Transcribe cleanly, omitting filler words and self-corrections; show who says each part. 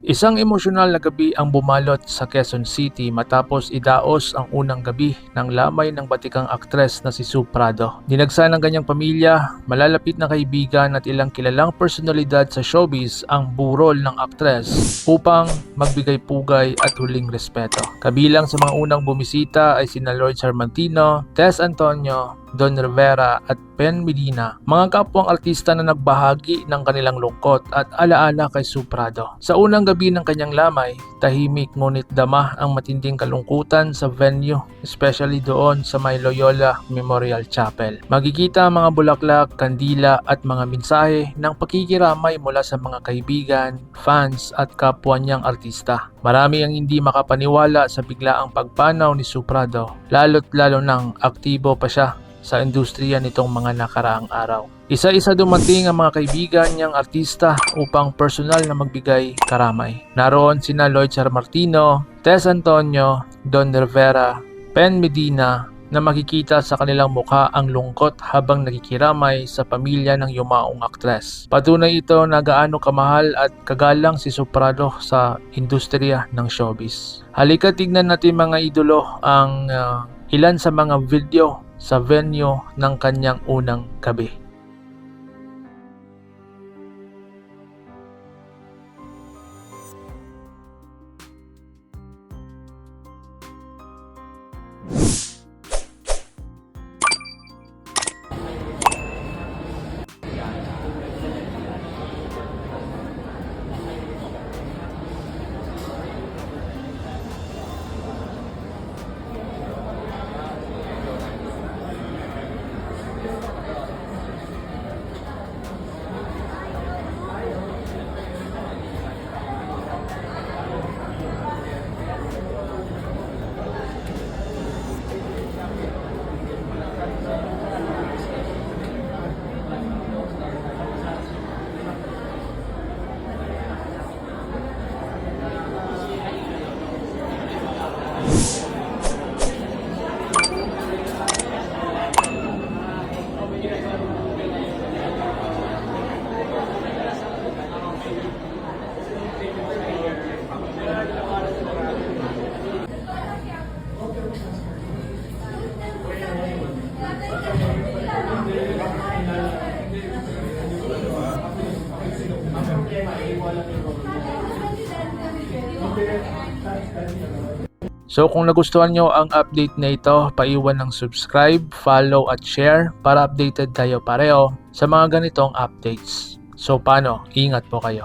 Speaker 1: Isang emosyonal na gabi ang bumalot sa Quezon City matapos idaos ang unang gabi ng lamay ng batikang aktres na si Sue Prado. Dinagsa ng kanyang pamilya, malalapit na kaibigan at ilang kilalang personalidad sa showbiz ang burol ng aktres upang magbigay pugay at huling respeto. Kabilang sa mga unang bumisita ay sina Lloyd Sarmantino, Tess Antonio, Don Rivera at Ben Medina, mga kapwang artista na nagbahagi ng kanilang lungkot at alaala kay Sue Prado. Sa unang gabi ng kanyang lamay, tahimik ngunit dama ang matinding kalungkutan sa venue, especially doon sa may Loyola Memorial Chapel. Magkikita ang mga bulaklak, kandila at mga mensahe ng pakikiramay mula sa mga kaibigan, fans at kapwa niyang artista. Marami ang hindi makapaniwala sa biglaang pagpanaw ni Sue Prado, lalo't lalo nang aktibo pa siya sa industriya nitong mga nakaraang araw. Isa-isa dumating ang mga kaibigan niyang artista upang personal na magbigay karamay. Naroon sina Lloyd Sarmantino, Tess Antonio, Don Rivera, Ben Medina na makikita sa kanilang mukha ang lungkot habang nakikiramay sa pamilya ng yumaong aktres. Patunay ito na gaano kamahal at kagalang si Sue Prado sa industriya ng showbiz. Halika tignan natin mga idolo ang ilan sa mga video sa venue ng kanyang unang gabi. So kung nagustuhan nyo ang update na ito, paiwan ng subscribe, follow at share para updated tayo pareho sa mga ganitong updates. So paano? Ingat po kayo.